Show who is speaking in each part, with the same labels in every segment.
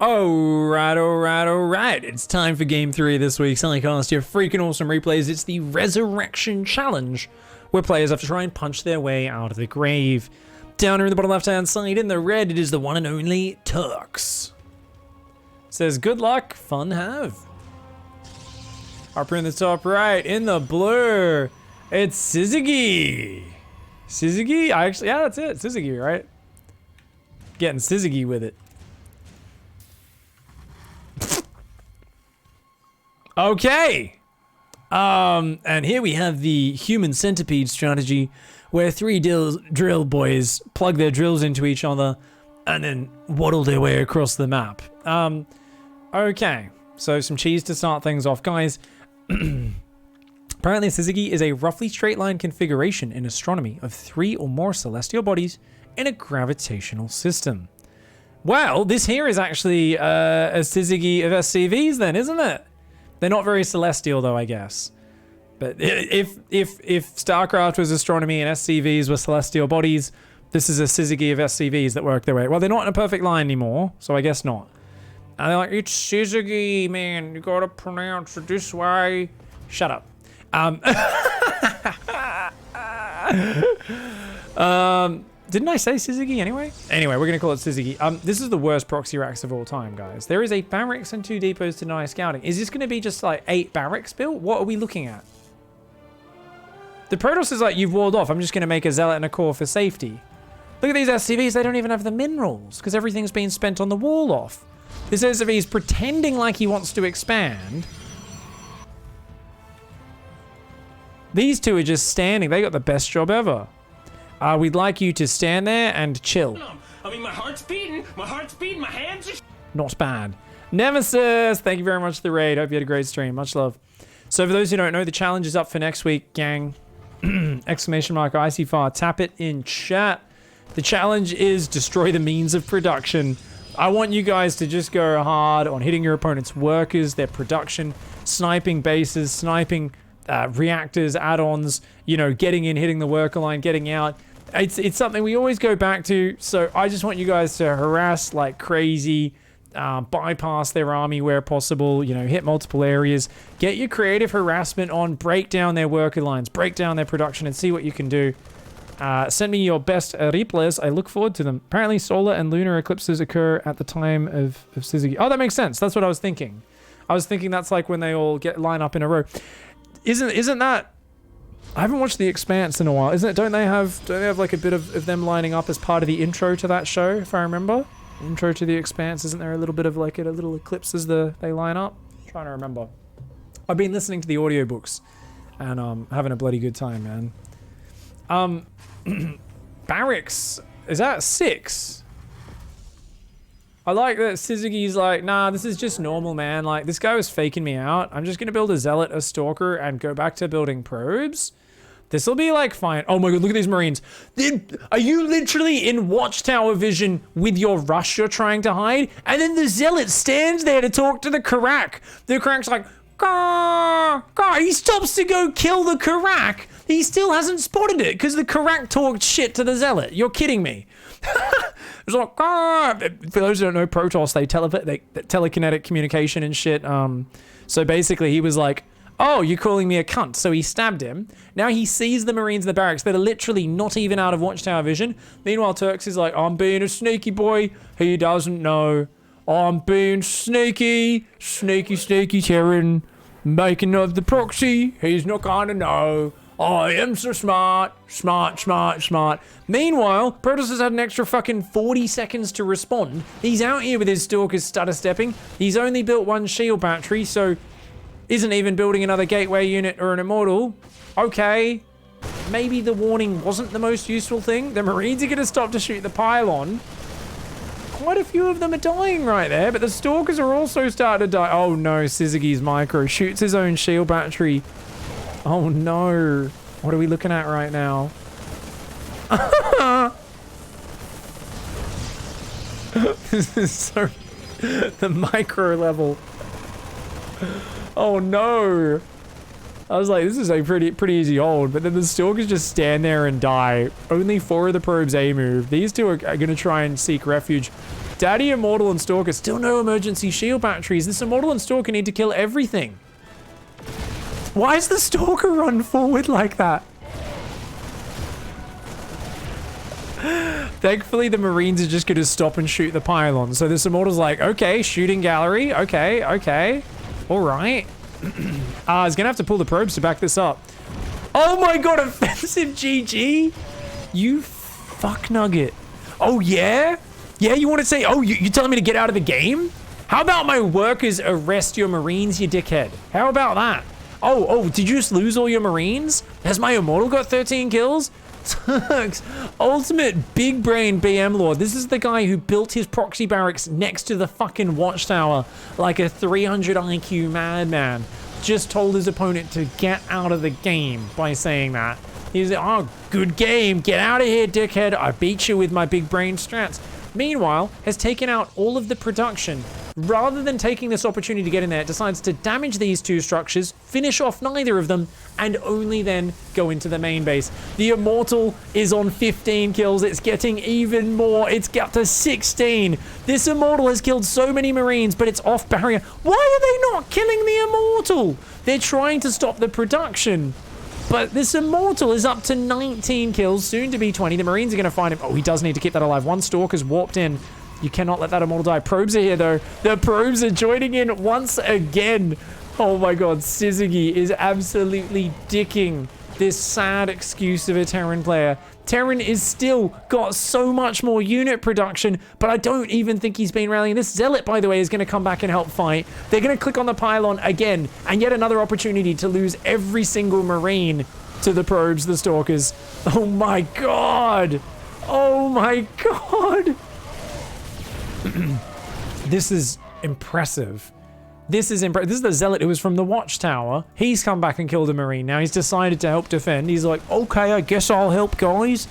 Speaker 1: Alright. It's time for game 3 of this week's Icyfar, your freaking awesome replays. It's the Resurrection Challenge, where players have to try and punch their way out of the grave. Down here in the bottom left-hand side, in the red, it is the one and only Turks. It says, good luck, fun have. Up here in the top right, in the blue, it's Syzygy. Syzygy? Yeah, that's it. Syzygy, right? Getting Syzygy with it. Okay. And here we have the human centipede strategy, where three drill boys plug their drills into each other and then waddle their way across the map. Okay. So some cheese to start things off, guys. Apparently, Syzygy is a roughly straight line configuration in astronomy of 3 or more celestial bodies in a gravitational system. Well, this here is actually a Syzygy of SCVs then, isn't it? They're not very celestial though, I guess. But if StarCraft was astronomy and SCVs were celestial bodies, this is a Syzygy of SCVs that work their way. Well, they're not in a perfect line anymore, so I guess not. And they're like, it's Syzygy, man. You gotta pronounce it this way. Shut up. Didn't I say Syzygy anyway? Anyway, we're gonna call it Syzygy. This is the worst proxy RAX of all time, guys. There is a barracks and 2 depots to deny scouting. Is this gonna be just like 8 barracks built? What are we looking at? The protoss is like, you've walled off. I'm just gonna make a zealot and a core for safety. Look at these SCVs, they don't even have the minerals because everything's been spent on the wall off. This SCV is pretending like he wants to expand. These two are just standing. They got the best job ever. We'd like you to stand there and chill.
Speaker 2: I mean, my heart's beating, my hands are...
Speaker 1: Not bad. Nemesis, thank you very much for the raid. Hope you had a great stream. Much love. So for those who don't know, the challenge is up for next week, gang. Exclamation mark Icyfar. Tap it in chat. The challenge is destroy the means of production. I want you guys to just go hard on hitting your opponent's workers, their production, sniping bases, sniping reactors, add-ons, you know, getting in, hitting the worker line, getting out. It's something we always go back to, so I just want you guys to harass like crazy, bypass their army where possible, you know, hit multiple areas, get your creative harassment on, break down their worker lines, break down their production, and see what you can do. Send me your best replays. I look forward to them. Apparently solar and lunar eclipses occur at the time of Syzygy. Oh, that makes sense. That's what I was thinking. I was thinking that's like when they all line up in a row. Isn't that... I haven't watched The Expanse in a while. Isn't it? Don't they have like a bit of them lining up as part of the intro to that show, if I remember? Intro to The Expanse, isn't there a little bit of like a little eclipse as they line up? I'm trying to remember. I've been listening to the audiobooks and having a bloody good time, man. Barracks, is that 6? I like that Syzygy's like, nah, this is just normal, man. Like, this guy was faking me out. I'm just gonna build a zealot, a stalker, and go back to building probes. This will be like fine. Oh my god, look at these marines. Are you literally in watchtower vision with your rush you're trying to hide? And then the zealot stands there to talk to the Karak. The Karak's like, Gah, Gah. He stops to go kill the Karak. He still hasn't spotted it because the Karak talked shit to the zealot. You're kidding me. It's like, Gah. For those who don't know, protoss, they telekinetic communication and shit. So basically he was like, oh, you're calling me a cunt. So he stabbed him. Now he sees the marines in the barracks that are literally not even out of watchtower vision. Meanwhile, Turks is like, I'm being a sneaky boy. He doesn't know. I'm being sneaky. Sneaky terran. Making of the proxy. He's not gonna know. I am so smart. Smart. Meanwhile, Protoss has had an extra fucking 40 seconds to respond. He's out here with his stalkers stutter stepping. He's only built 1 shield battery, so isn't even building another gateway unit or an immortal. Okay. Maybe the warning wasn't the most useful thing. The marines are gonna stop to shoot the pylon. Quite a few of them are dying right there, but the stalkers are also starting to die. Oh no, Syzygy's micro shoots his own shield battery. Oh no. What are we looking at right now? This is so... the micro level. Oh no. I was like, this is a pretty easy hold, but then the stalkers just stand there and die. Only 4 of the probes A move. These 2 are going to try and seek refuge Daddy Immortal and Stalker, still no emergency shield batteries. This Immortal and Stalker need to kill everything. Why is the Stalker run forward like that? Thankfully, the Marines are just going to stop and shoot the pylon. So this Immortal's like, okay, shooting gallery. Okay, okay. All right. He's going to have to pull the probes to back this up. Oh my god, offensive GG? You fuck nugget. Oh, yeah? Yeah, you want to say, oh, you're telling me to get out of the game? How about my workers arrest your Marines, you dickhead? How about that? Oh, did you just lose all your Marines? Has my Immortal got 13 kills? Turks, ultimate big brain BM lord. This is the guy who built his proxy barracks next to the fucking watchtower like a 300 IQ madman. Just told his opponent to get out of the game by saying that. He's like, oh, good game. Get out of here, dickhead. I beat you with my big brain strats. Meanwhile, has taken out all of the production. Rather than taking this opportunity to get in there, decides to damage these two structures, finish off neither of them, and only then go into the main base. The Immortal is on 15 kills. It's getting even more. It's got to 16. This Immortal has killed so many Marines, but it's off barrier. Why are they not killing the Immortal? They're trying to stop the production. But this Immortal is up to 19 kills, soon to be 20. The Marines are going to find him. Oh, he does need to keep that alive. One Stalker's warped in. You cannot let that Immortal die. Probes are here, though. The probes are joining in once again. Oh, my God. Syzygy is absolutely dicking this sad excuse of a Terran player. Terran is still got so much more unit production, but I don't even think he's been rallying. This Zealot, by the way, is going to come back and help fight. They're going to click on the pylon again, and yet another opportunity to lose every single Marine to the probes, the Stalkers. Oh, my God. Oh, my God. This is impressive. This is the Zealot who was from the Watchtower. He's come back and killed a Marine. Now he's decided to help defend. He's like, okay, I guess I'll help, guys.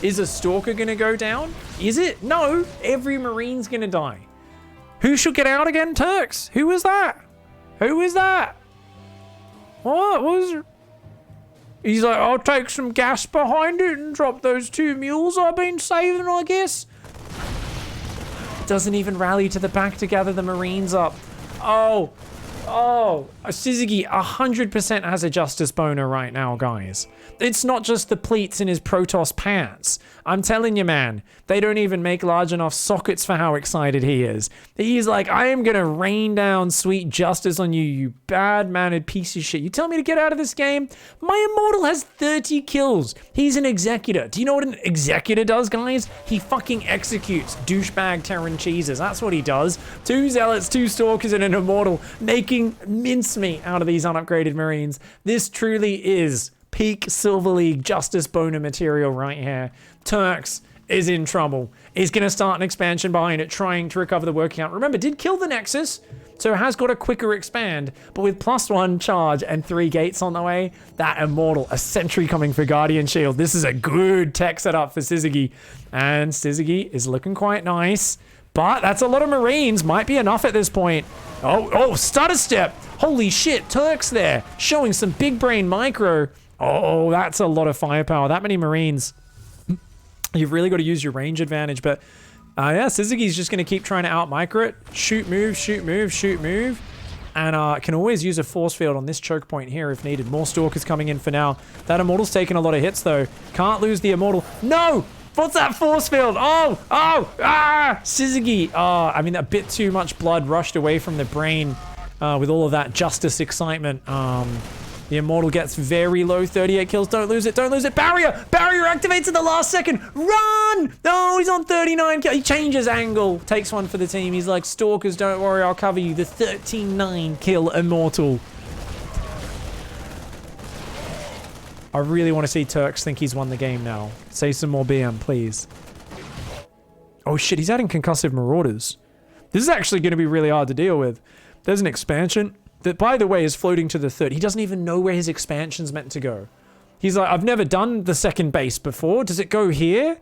Speaker 1: Is a Stalker gonna go down? Is it? No. Every Marine's gonna die. Who should get out again? Turks. Who is that? Who is that? What was it? He's like, I'll take some gas behind it and drop those 2 mules I've been saving, I guess. Doesn't even rally to the back to gather the Marines up. Oh, Syzygy 100% has a justice boner right now, guys. It's not just the pleats in his Protoss pants. I'm telling you, man, they don't even make large enough sockets for how excited he is. He's like, I am gonna rain down sweet justice on you, you bad-mannered piece of shit. You tell me to get out of this game? My Immortal has 30 kills. He's an executor. Do you know what an executor does, guys? He fucking executes douchebag Terran cheeses. That's what he does. 2 Zealots, 2 Stalkers, and an Immortal, making mincemeat out of these unupgraded Marines. This truly is peak Silver League Justice Boner material right here. Turks is in trouble. He's going to start an expansion behind it, trying to recover the work count. Remember, did kill the Nexus, so has got a quicker expand, but with +1 charge and 3 gates on the way, that Immortal, a sentry coming for Guardian Shield. This is a good tech setup for Syzygy, and Syzygy is looking quite nice, but that's a lot of Marines. Might be enough at this point. Oh, stutter step. Holy shit, Turks there, showing some big brain micro. Oh, that's a lot of firepower. That many Marines. You've really got to use your range advantage. But yeah, Syzygy's just going to keep trying to out-micro it. Shoot, move, shoot, move, shoot, move. And can always use a force field on this choke point here if needed. More Stalkers coming in for now. That Immortal's taking a lot of hits, though. Can't lose the Immortal. No! What's that force field? Syzygy. I mean, a bit too much blood rushed away from the brain with all of that justice excitement. The Immortal gets very low, 38 kills. Don't lose it, don't lose it. Barrier! Barrier activates at the last second. Run! No, he's on 39 kills. He changes angle. Takes one for the team. He's like, Stalkers, don't worry, I'll cover you. The 13-9 kill Immortal. I really want to see Turks think he's won the game now. Say some more BM, please. Oh shit, he's adding concussive Marauders. This is actually going to be really hard to deal with. There's an expansion that, by the way, is floating to the 3rd. He doesn't even know where his expansion's meant to go. He's like, I've never done the 2nd base before. Does it go here?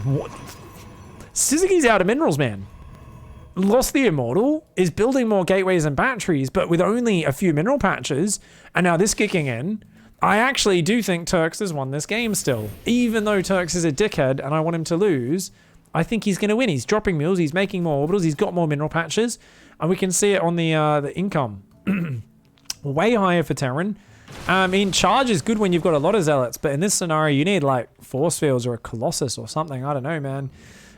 Speaker 1: What? Syzygy's out of minerals, man. Lost the Immortal, is building more gateways and batteries, but with only a few mineral patches, and now this kicking in. I actually do think Turks has won this game still. Even though Turks is a dickhead and I want him to lose, I think he's going to win. He's dropping mules, he's making more orbitals, he's got more mineral patches, and we can see it on the income. Way higher for Terran. I mean, charge is good when you've got a lot of zealots, but in this scenario, you need like force fields or a colossus or something. I don't know, man.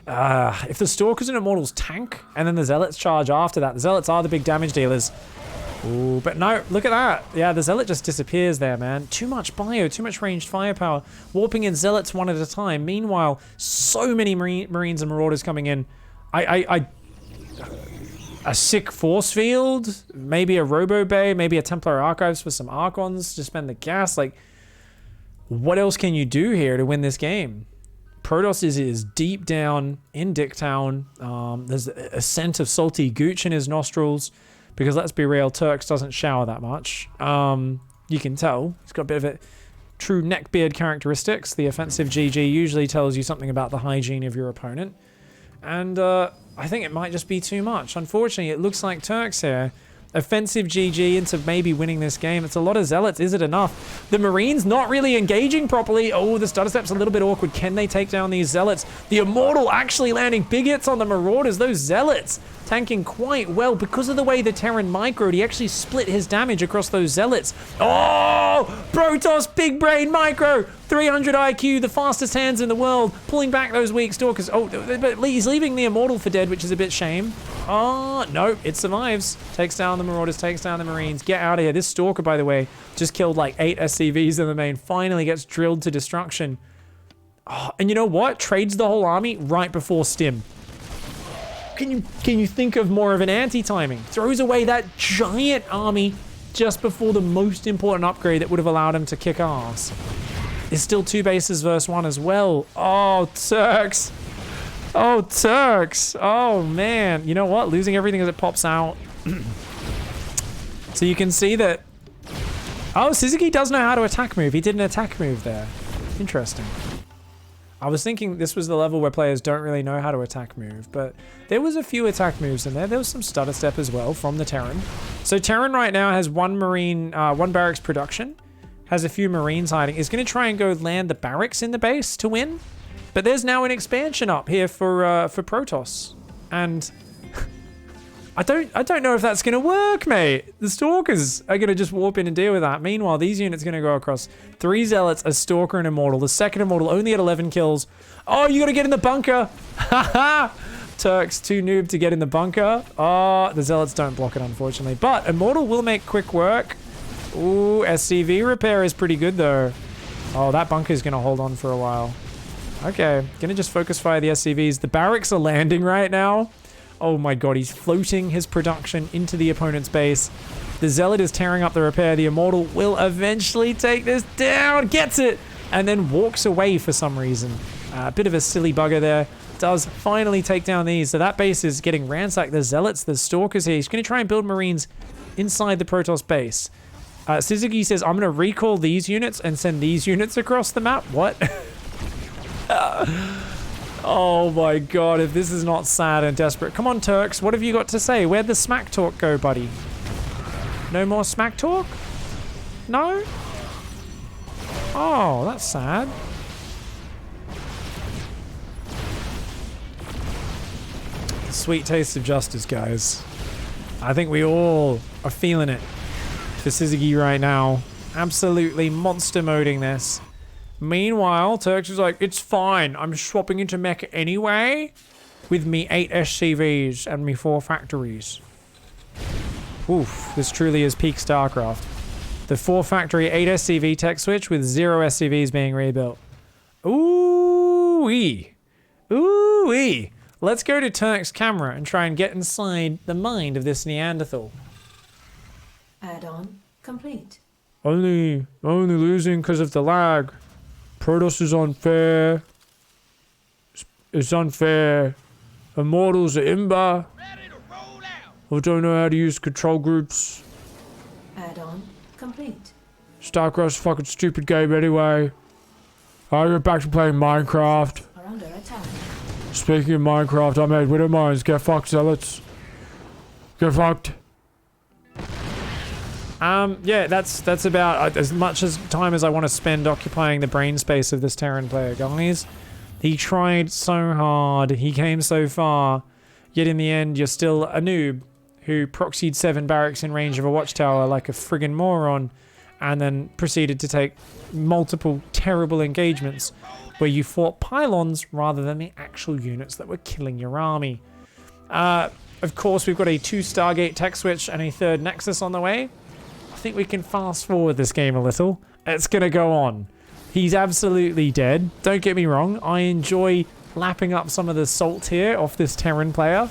Speaker 1: If the Stalkers and Immortals tank, and then the zealots charge after that, the zealots are the big damage dealers. Ooh, but no, look at that. Yeah, the zealot just disappears there, man. Too much bio, too much ranged firepower. Warping in zealots one at a time. Meanwhile, so many marines and marauders coming in. A sick force field, maybe a robo bay, maybe a Templar archives for some archons to spend the gas. Like, what else can you do here to win this game? Protoss is deep down in Dicktown. There's a scent of salty gooch in his nostrils. Because let's be real, Turks doesn't shower that much. You can tell. He's got a bit of a true neckbeard characteristics. The offensive GG usually tells you something about the hygiene of your opponent. And I think it might just be too much. Unfortunately, it looks like Turks here. Offensive GG into maybe winning this game. It's a lot of zealots. Is it enough? The Marines not really engaging properly. Oh, the stutter step's a little bit awkward. Can they take down these zealots? The Immortal actually landing big hits on the Marauders. Those zealots tanking quite well because of the way the Terran microed. He actually split his damage across those zealots. Oh, Protoss big brain micro. 300 IQ, the fastest hands in the world, pulling back those weak Stalkers. Oh, but he's leaving the Immortal for dead, which is a bit shame. Oh, no, it survives. Takes down the Marauders, takes down the Marines. Get out of here. This Stalker, by the way, just killed like 8 SCVs in the main. Finally gets drilled to destruction. Oh, and you know what? Trades the whole army right before Stim. Can you think of more of an anti-timing? Throws away that giant army just before the most important upgrade that would have allowed him to kick ass. There's still 2 bases versus 1 as well. Oh, Turks. Oh, Turks. Oh, man. You know what? Losing everything as it pops out. So you can see that... Oh, Suzuki does know how to attack move. He did an attack move there. Interesting. I was thinking this was the level where players don't really know how to attack move, but there was a few attack moves in there. There was some stutter step as well from the Terran. So Terran right now has 1 Marine, 1 barracks production. Has a few Marines hiding. Is going to try and go land the barracks in the base to win. But there's now an expansion up here for Protoss. And I don't know if that's going to work, mate. The Stalkers are going to just warp in and deal with that. Meanwhile, these units are going to go across 3 Zealots, a Stalker, and Immortal. The second Immortal only at 11 kills. Oh, you got to get in the bunker. Haha. Turks too noob to get in the bunker. Oh, the Zealots don't block it, unfortunately. But Immortal will make quick work. Ooh, SCV repair is pretty good, though. Oh, that bunker is going to hold on for a while. Okay, going to just focus fire the SCVs. The barracks are landing right now. Oh my god, he's floating his production into the opponent's base. The Zealot is tearing up the repair. The Immortal will eventually take this down. Gets it! And then walks away for some reason. A bit of a silly bugger there. Does finally take down these. So that base is getting ransacked. The Zealots, the Stalkers here. He's going to try and build Marines inside the Protoss base. Suzuki says, I'm going to recall these units and send these units across the map. What? Oh my god, if this is not sad and desperate. Come on, Turks, what have you got to say? Where'd the smack talk go, buddy? No more smack talk? No? Oh, that's sad. Sweet taste of justice, guys. I think we all are feeling it for Suzuki right now. Absolutely monster moding this. Meanwhile, Turks is like, it's fine. I'm swapping into mech anyway with me 8 SCVs and me 4 factories. Oof, this truly is peak StarCraft. The 4 factory 8 SCV tech switch with 0 SCVs being rebuilt. Ooh-wee. Ooh-wee. Let's go to Turk's camera and try and get inside the mind of this Neanderthal.
Speaker 3: Add-on complete.
Speaker 1: Only losing because of the lag. Protoss is unfair. It's unfair. Immortals are imba.
Speaker 2: Ready to roll out.
Speaker 1: I don't know how to use control groups.
Speaker 3: Add-on complete.
Speaker 1: StarCraft's a fucking stupid game anyway. I get back to playing Minecraft.
Speaker 3: Are under attack.
Speaker 1: Speaking of Minecraft, I made Widow Mines. Get fucked, Zealots. Get fucked. Yeah, that's about as much as time as I want to spend occupying the brain space of this Terran player, guys. He tried so hard, he came so far, yet in the end you're still a noob who proxied 7 barracks in range of a watchtower like a friggin' moron, and then proceeded to take multiple terrible engagements where you fought pylons rather than the actual units that were killing your army. Of course, we've got a 2 Stargate tech switch and a 3rd Nexus on the way. I think we can fast forward this game a little. It's gonna go on. He's absolutely dead. Don't get me wrong. I enjoy lapping up some of the salt here off this Terran player.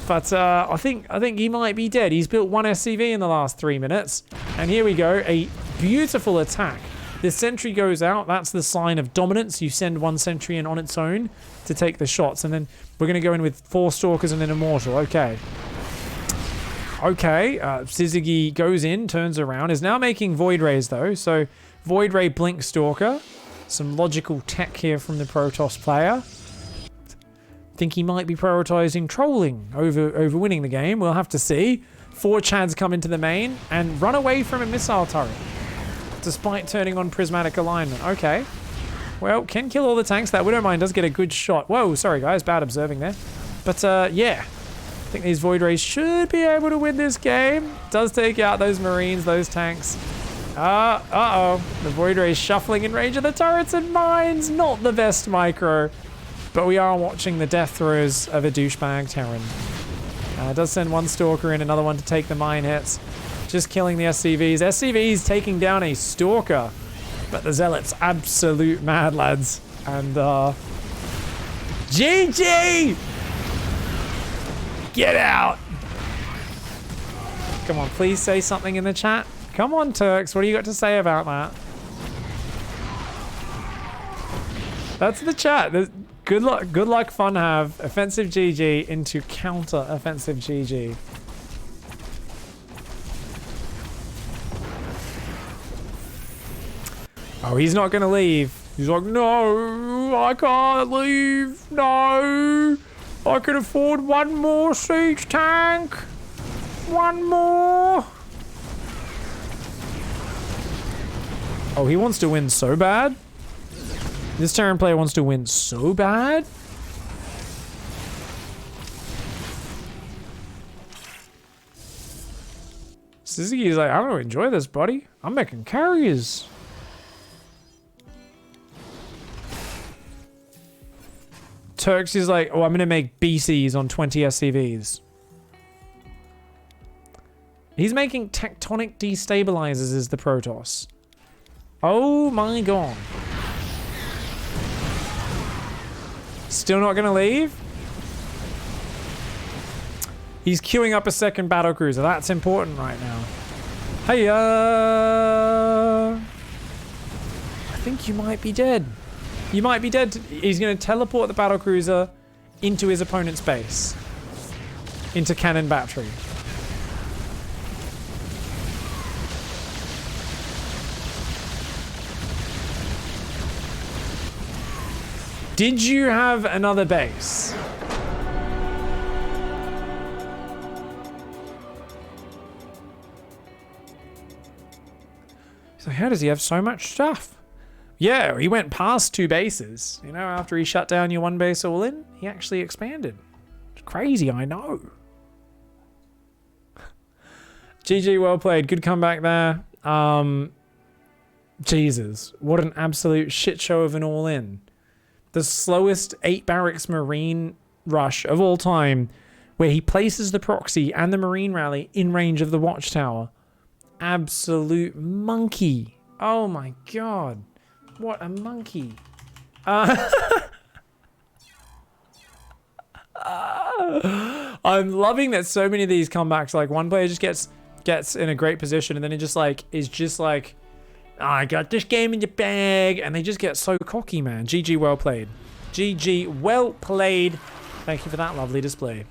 Speaker 1: But I think he might be dead. He's built 1 SCV in the last 3 minutes. And here we go. A beautiful attack. This sentry goes out. That's the sign of dominance. You send 1 sentry in on its own to take the shots. And then we're going to go in with 4 stalkers and an immortal. Okay. Okay, Syzygy goes in, turns around, is now making Void Rays though, so Void Ray Blink Stalker, some logical tech here from the Protoss player. Think he might be prioritizing trolling over winning the game, we'll have to see. 4 Chads come into the main and run away from a missile turret, despite turning on prismatic alignment. Okay, well, can kill all the tanks. That Widowmine does get a good shot. Whoa, sorry guys, bad observing there. But yeah. I think these Void Rays should be able to win this game. Does take out those Marines, those tanks. Uh-oh. The Void Rays shuffling in range of the turrets and mines. Not the best micro. But we are watching the death throes of a douchebag Terran. Does send 1 Stalker in, another one to take the mine hits. Just killing the SCVs. SCVs taking down a Stalker. But the Zealots, absolute mad lads. And, GG! Get out! Come on, please say something in the chat. Come on, Turks. What do you got to say about that? That's the chat. Good luck, fun have. Offensive GG into counter offensive GG. Oh, he's not gonna leave. He's like, no, I can't leave. No. I can afford 1 more siege tank. 1 more. Oh, he wants to win so bad. This Terran player wants to win so bad. Syzygy's like, I don't enjoy this, buddy. I'm making carriers. Turks is like, oh, I'm going to make BCs on 20 SCVs. He's making tectonic destabilizers as the Protoss. Oh my god. Still not going to leave? He's queuing up a 2nd battlecruiser. That's important right now. Hey, I think you might be dead. You might be dead. He's going to teleport the battlecruiser into his opponent's base. Into cannon battery. Did you have another base? So how does he have so much stuff? Yeah, he went past 2 bases. You know, after he shut down your 1 base all in, he actually expanded. It's crazy, I know. GG, well played. Good comeback there. Jesus, what an absolute shit show of an all-in. The slowest 8 barracks Marine rush of all time, where he places the proxy and the Marine rally in range of the watchtower. Absolute monkey. Oh my god. What a monkey. I'm loving that so many of these comebacks, like one player just gets in a great position and then it just like is just like, oh, I got this game in the bag, and they just get so cocky, man. GG, well played. GG, well played. Thank you for that lovely display.